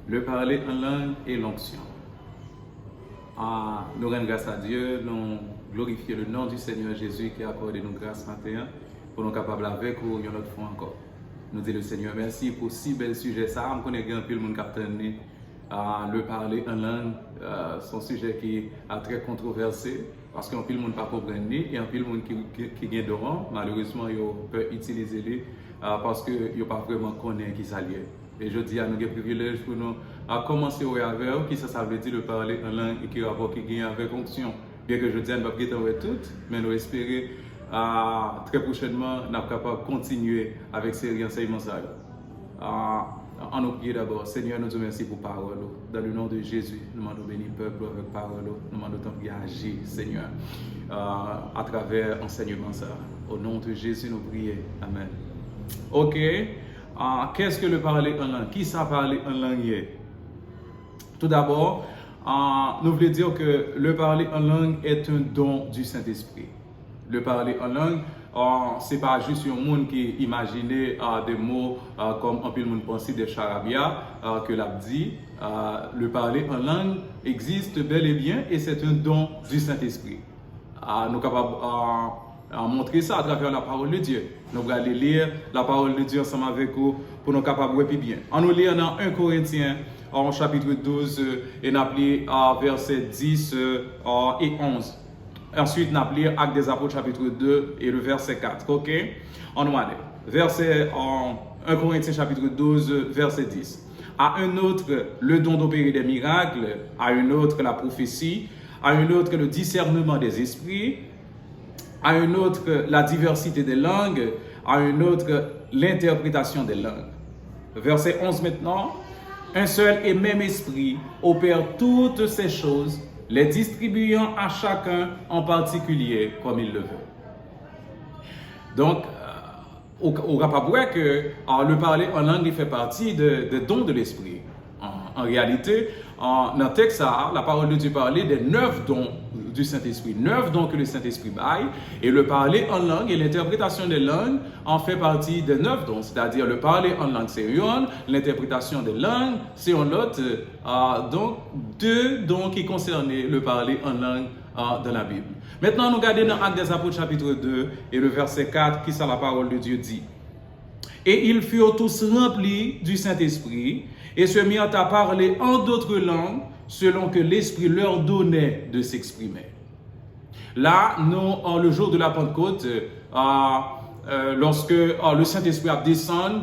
Le parler en langue et l'onction. Nous rendons grâce à Dieu, nous glorifions le nom du Seigneur Jésus qui a accordé nous grâce ce matin pour nous capables avec vous une autre fois encore. Nous disons le Seigneur merci pour si bel sujet ça. Je connais bien plus le monde qui le parler en langue, c'est un sujet qui est très controversé parce qu'un peu le monde ne comprend pas et un peu le monde qui gagne devant, malheureusement, il peut utiliser les parce qu'il ne pas vraiment connaître qui ça lié. Et je dis à nous, il y a privilège pour nous commencer avec eux, qui ça veut dire le parler en langue et qui rapport qui gagne avec fonction. Bien que je dis à nous, nous ne tout, mais nous espérons très prochainement, nous sommes capables de continuer avec ces renseignements. En nous prier d'abord, Seigneur, nous te remercions pour parole. Dans le nom de Jésus, nous demandons bénir le peuple avec parole. Nous demandons de agir, Seigneur, à travers l'enseignement. Au nom de Jésus, nous prions. Amen. Ok. Qu'est-ce que le parler en langue? Qui ça parler en langue? Tout d'abord, nous voulons dire que le parler en langue est un don du Saint-Esprit. Le parler en langue, ce n'est pas juste un monde qui imagine des mots comme un peu le monde pense des charabia que l'a dit. Le parler en langue existe bel et bien et c'est un don du Saint-Esprit. Nous sommes capables montrer ça à travers la parole de Dieu. Nous allons aller lire la parole de Dieu ensemble avec vous pour nous capables de voir bien. On nous lit dans 1 Corinthiens en chapitre 12 et nous allons versets 10 et 11. Ensuite, nous allons lire Actes des Apôtres chapitre 2 et le verset 4. Ok? On va aller. Verset 1 Corinthiens chapitre 12 verset 10. À un autre, le don d'opérer des miracles. À un autre, la prophétie. À un autre, le discernement des esprits. À un autre, la diversité des langues. À un autre, l'interprétation des langues. Verset 11 maintenant. Un seul et même esprit opère toutes ces choses, les distribuant à chacun en particulier comme il le veut. Donc, on ne va pas voir que le parler en langue fait partie des dons de l'esprit. En réalité, dans le texte, la parole de Dieu parlait des 9 dons du Saint-Esprit. 9 dons que le Saint-Esprit baille. Et le parler en langue et l'interprétation des langues en fait partie des 9 dons. C'est-à-dire le parler en langue, c'est une, l'interprétation des langues, c'est un autre. Donc, 2 dons qui concernaient le parler en langue dans la Bible. Maintenant, nous regardons dans Actes des Apôtres chapitre 2 et le verset 4, qui ça la parole de Dieu dit. Et ils furent tous remplis du Saint-Esprit et se mirent à parler en d'autres langues selon que l'Esprit leur donnait de s'exprimer. Là, nous, le jour de la Pentecôte, lorsque le Saint-Esprit a descendu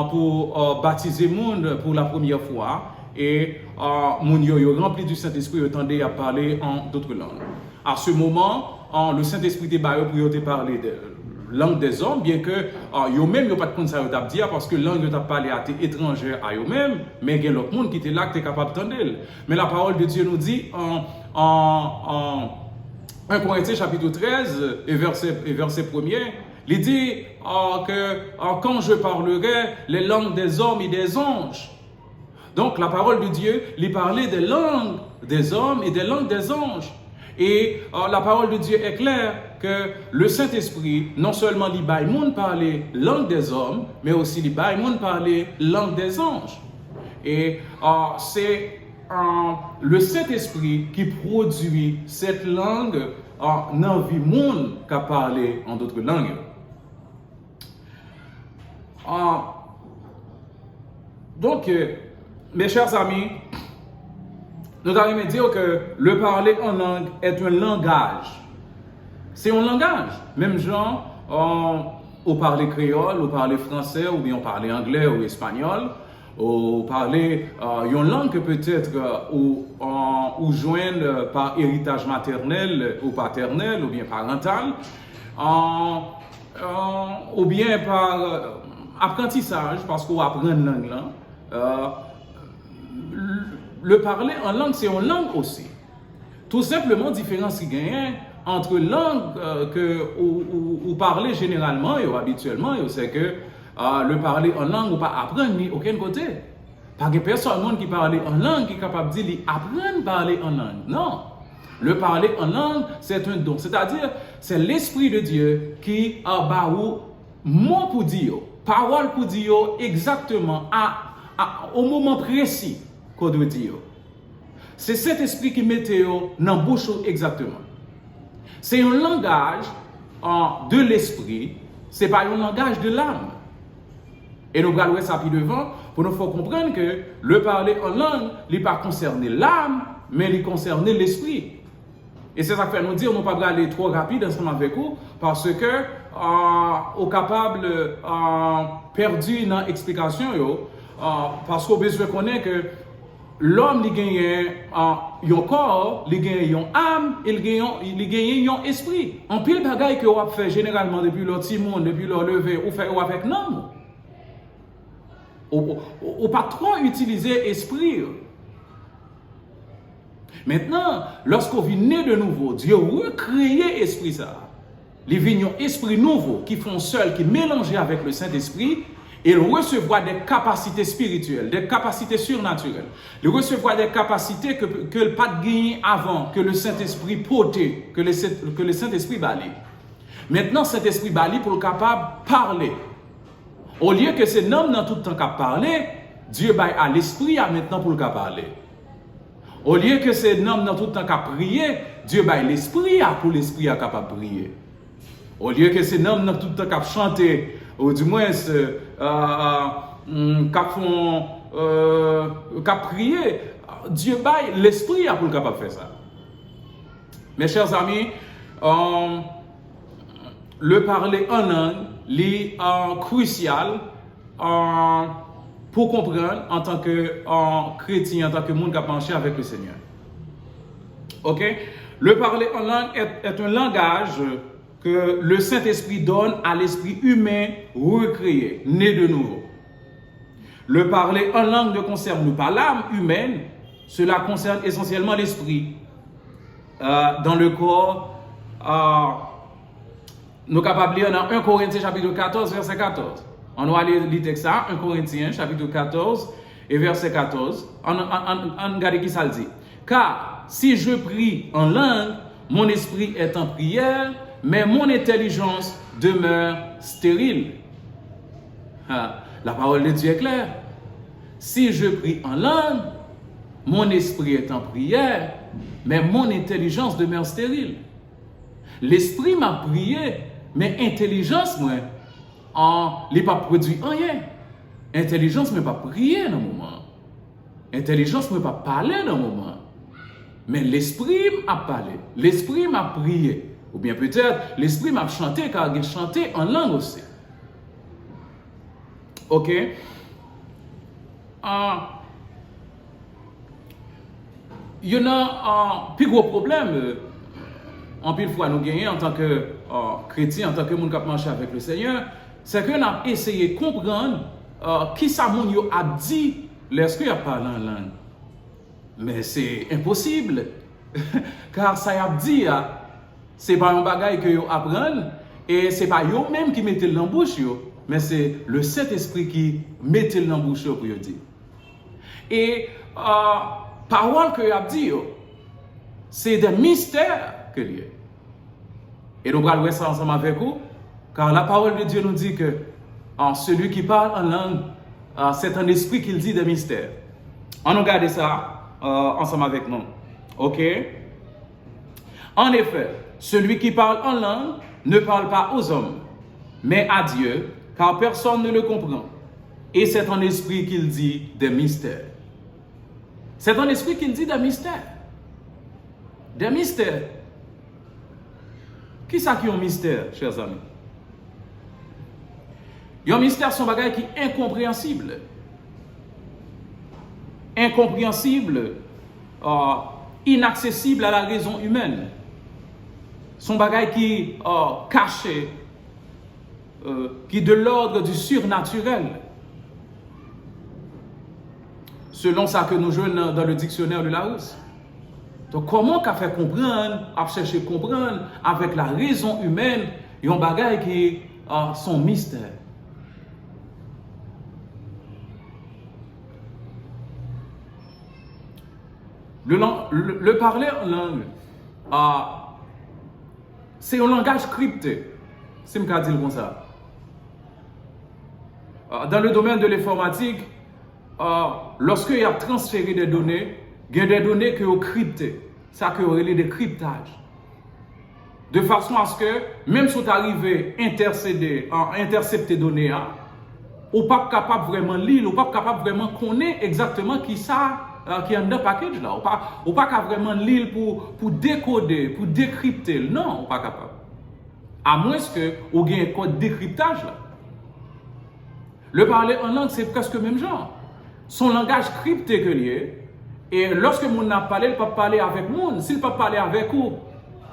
pour baptiser le monde pour la première fois, et mon yo rempli du Saint-Esprit, ils tendaient à parler en d'autres langues. À ce moment, le Saint-Esprit était baillé pour te parler de langue des hommes, bien que eux-mêmes n'ont pas de compte ça dire parce que langue de parler à tes étrangères à eux-mêmes, mais il y a l'autre monde qui était là, qui est capable d'entendre. Mais la parole de Dieu nous dit en 1 Corinthiens chapitre 13 et verset 1er, il dit que quand je parlerai les langues des hommes et des anges. Donc la parole de Dieu, il parlait des langues des hommes et des langues des anges. Et la parole de Dieu est claire que le Saint-Esprit, non seulement il baille monde parler langue des hommes, mais aussi il baille monde parler langue des anges. Et c'est le Saint-Esprit qui produit cette langue dans la vie monde qui parle en d'autres langues. Donc, mes chers amis, nous allons dire que le parler en langue est un langage. C'est un langage. Même gens, on parle créole, on parle français, ou bien on parle anglais ou espagnol, ou parler une langue que peut-être ou joindre par héritage maternel ou paternel, ou bien parental, ou bien par apprentissage, parce qu'on apprend une langue là. Le parler en langue, c'est une langue aussi. Tout simplement, différence qui gagne entre langue ou parler généralement et habituellement, c'est que le parler en langue ou pas apprendre ni aucun côté. Pas que personne qui parle en langue qui est capable de dire apprendre à parler en langue. Non. Le parler en langue, c'est un don. C'est-à-dire, c'est l'Esprit de Dieu qui a baou mot pour dire, parole pour dire exactement au moment précis. qu'on doit dire. C'est cet esprit qui mettait dans la bouche exactement. C'est un langage de l'esprit, ce n'est pas un langage de l'âme. Et nous allons ça plus devant pour nous faire comprendre que le parler en langue n'est pas concerné l'âme, mais il concerne l'esprit. Et c'est ça que fait nous dire, nous ne pouvons pas aller trop rapide ensemble avec vous, parce que on est capable perdu dans l'explication, parce qu'on besoin de connaître que l'homme il gagne un corps, il gagne une âme, il gagne un esprit. En pile bagaille que on fait généralement depuis le petit monde, depuis le lever, ou fait avec nous. On pas trop utiliser esprit. Maintenant, lorsqu'on vient né de nouveau, Dieu recrée l'esprit ça. Les vignes esprit nouveau qui font seul, qui mélangent avec le Saint-Esprit, et il recevra des capacités spirituelles, des capacités surnaturelles. Il recevra des capacités que le pas gagné avant, que le Saint-Esprit portait, que le Saint-Esprit balait. Maintenant, Saint-Esprit balait pour le capable de parler. Au lieu que c'est l'homme dans tout le temps qui parler, Dieu baille à l'esprit maintenant pour le capable parler. Au lieu que c'est l'homme dans tout le temps qui prier, Dieu baille l'esprit pour l'esprit capable de prier. Au lieu que c'est l'homme dans tout le temps qui chanter, ou du moins qui prier, Dieu baille l'esprit pour le capable de faire ça. Mes chers amis, le parler en langue est crucial pour comprendre en tant que chrétien, en tant que monde qui a penché avec le Seigneur. Ok? Le parler en langue est un langage que le Saint-Esprit donne à l'esprit humain recréé, né de nouveau. Le parler en langue ne concerne pas l'âme humaine, cela concerne essentiellement l'esprit. Dans le corps, nous sommes capables de lire dans 1 Corinthiens chapitre 14, verset 14. On va lire le texte ça, 1 Corinthiens chapitre 14 et verset 14. On regarde qui ça le dit. Car si je prie en langue, mon esprit est en prière, mais mon intelligence demeure stérile. La parole de Dieu est claire. Si je prie en langue, mon esprit est en prière, mais mon intelligence demeure stérile. L'esprit m'a prié, mais intelligence, moi, n'est pas produit rien. Intelligence ne m'a pas prié dans le moment. Intelligence ne m'a pas parlé dans le moment. Mais l'esprit m'a parlé. L'esprit m'a prié. Ou bien peut-être, l'esprit m'a chanté, car il chanté en langue aussi. Ok? Il y a un plus gros problème. En pile fois, nous gagnons en tant que chrétien, en tant que monde qui a marché avec le Seigneur, c'est qu'on a essayé de comprendre qui ça moun yo a dit lorsqu'il a parlé en langue. Mais c'est impossible. Car ça a dit, c'est pas un bagage que yo apprennent et c'est pas yo même qui mettez dans la bouche, mais c'est le Saint-Esprit qui mettez dans la bouche pour yo dire. Et parole que yo a dit, c'est des mystères que lié. Et nous allons voir ça ensemble avec vous, car la parole de Dieu nous dit que celui qui parle en langue, c'est un esprit qui dit des mystères. On regarde ça ensemble avec nous. Ok? En effet, celui qui parle en langue ne parle pas aux hommes, mais à Dieu, car personne ne le comprend. Et c'est un esprit qui dit des mystères. C'est un esprit qui dit des mystères. Des mystères. Qui ça qui est un mystère, chers amis? Un mystère, c'est un bagage qui est incompréhensible. Incompréhensible, inaccessible à la raison humaine. Son bagage qui est caché, qui est de l'ordre du surnaturel. Selon ça que nous jouons dans le dictionnaire de Larousse. Donc, comment qu'a fait comprendre, à chercher comprendre avec la raison humaine, il y a un bagage qui est son mystère. Le parler en langue, c'est un langage crypté. C'est me dire comme ça. Dans le domaine de l'informatique, lorsque il y a transféré des données, il y a des données qui sont cryptées. Ça qui est des cryptages. De façon à ce que, même si vous arrivez à intercepter les données, vous n'êtes pas capable vraiment de lire, vous n'êtes pas capable vraiment de connaître exactement qui ça qui est dans le package là. Vous n'êtes pas capable vraiment de lire pour décoder, pour décrypter. Non, vous n'êtes pas capable. À moins que vous ayez un code décryptage là. Le parler en langue, c'est presque le même genre. Son langage crypté que lié. Et lorsque vous n'a parlé, il ne peut pas parler avec vous. S'il ne peut pas parler avec vous,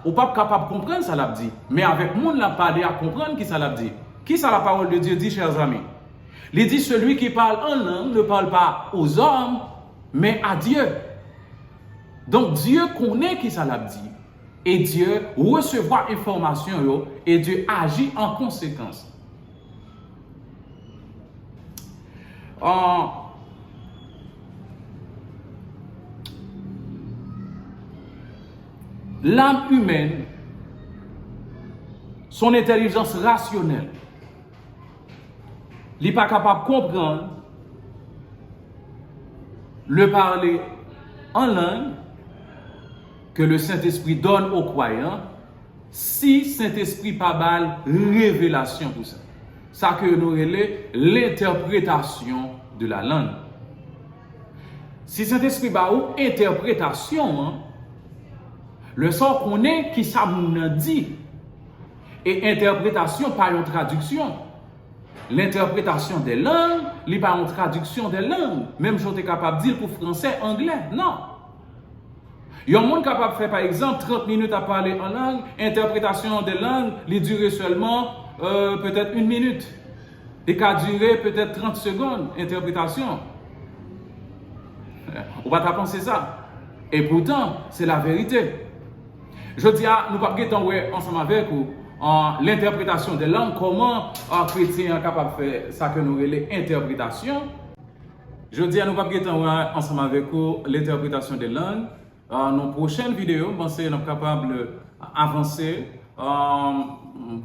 vous n'êtes pas capable de comprendre ça l'a dit. Mais avec vous, il a parlé à comprendre qui ça l'a dit. Qui ça la parole de Dieu dit, chers amis? Il dit celui qui parle en langue ne parle pas aux hommes, mais à Dieu. Donc Dieu connaît qui ça l'a dit. Et Dieu recevra information et Dieu agit en conséquence. L'âme humaine, son intelligence rationnelle, il n'est pas capable de comprendre le parler en langue que le Saint-Esprit donne aux croyants si Saint-Esprit pas mal révélation pour ça. Ça que nous relève l'interprétation de la langue. Si Saint-Esprit ba ou interprétation, le sort qu'on est qui ça nous dit et interprétation par une traduction. L'interprétation des langues, il pas une traduction des langues. Même je suis capable de dire pour français, anglais, non. Il y a un monde capable de faire par exemple 30 minutes à parler en langue, interprétation des langues, il dure seulement peut-être 1 minute. Et qu'à durer peut-être 30 secondes, interprétation. On va pas penser ça. Et pourtant, c'est la vérité. Je dis à nous pas ensemble avec vous l'interprétation des langues, comment un chrétien est capable de faire ça que nous relève interprétation. Je dis à nous pas ensemble avec vous l'interprétation des langues. Dans nos prochaines vidéos, nous sommes capables d'avancer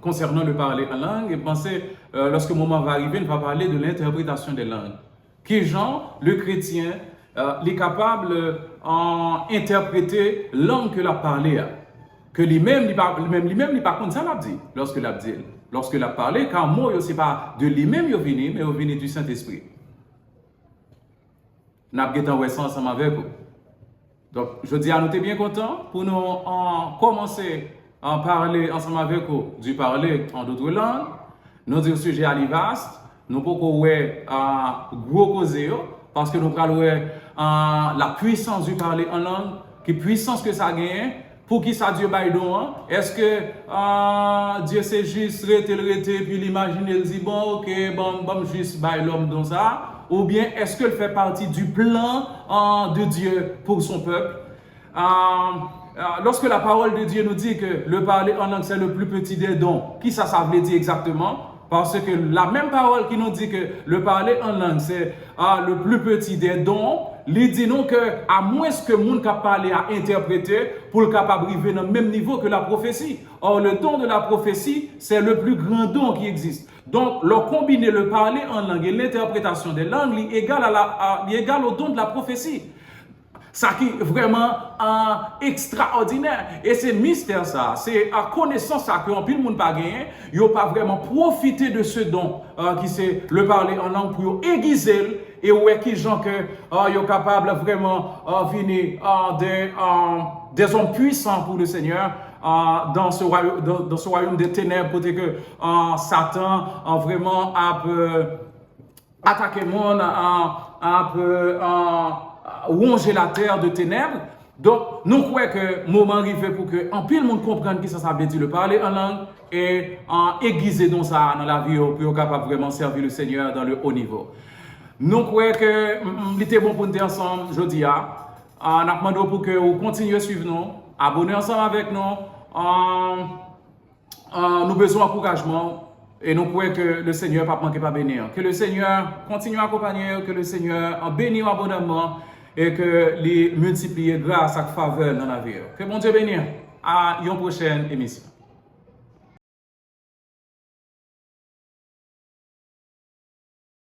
concernant le parler en langue et penser, lorsque le moment va arriver, nous va parler de l'interprétation des langues. Qui genre, le chrétien, est capable d'interpréter la langue que l'a parlé. Que lui-même, il pas contre ça l'a dit, lorsque l'a dit. Lorsque l'a parlé, car mot, ce n'est pas de lui-même il venu, mais il venu du Saint-Esprit. Nous avons ça ensemble avec vous. Donc, je dis à nous, bien content pour nous commencer à parler ensemble avec vous du parler en d'autres langues. Nous disons sujet à vaste, nous pouvons gros causer parce que nous parlons la puissance du parler en langue, quelle puissance que ça gagne, pour qui ça Dieu baille don. Est-ce que Dieu c'est juste rete puis l'imaginer il dit bon OK bon juste baille l'homme dans ça. Ou bien est-ce qu'elle fait partie du plan de Dieu pour son peuple? Lorsque la parole de Dieu nous dit que le parler en langue c'est le plus petit des dons, qui ça veut dire exactement? Parce que la même parole qui nous dit que le parler en langue c'est le plus petit des dons, il dit non que à moins que le monde capable parler à interpréter pour le capable arriver dans le même niveau que la prophétie. Or le don de la prophétie c'est le plus grand don qui existe. Donc, leur combiner le parler en langue et l'interprétation des langues est égal au don de la prophétie. Ça qui est vraiment extraordinaire. Et c'est mystère ça. C'est à connaissance ça que pile monde pas gagné. Ils n'ont pas vraiment profité de ce don qui c'est le parler en langue pour aiguiser et ouais qui gens que ils sont capables vraiment venir des hommes puissants pour le Seigneur. Dans ce royaume des ténèbres, pour que Satan vraiment a attaqué le monde, a rongé la terre de ténèbres. Donc, nous croyons que le moment arrive pour que en pile monde comprenne qui ça veut dire le parler en langue et aiguiser dans ça dans la vie pour capable vraiment servir le Seigneur dans le haut niveau. Nous croyons que il était bon pour nous ensemble jeudi. On a demandé pour que vous continuez à suivre nous. Abonnez ensemble avec nous. Nous besoin d'encouragement et nous croyons que le Seigneur ne va pas manquer pas bénir. Que le Seigneur continue à accompagner, que le Seigneur en bénisse abondamment et que les multiplie grâce à faveur dans la vie. Que mon Dieu bénisse. À une prochaine émission.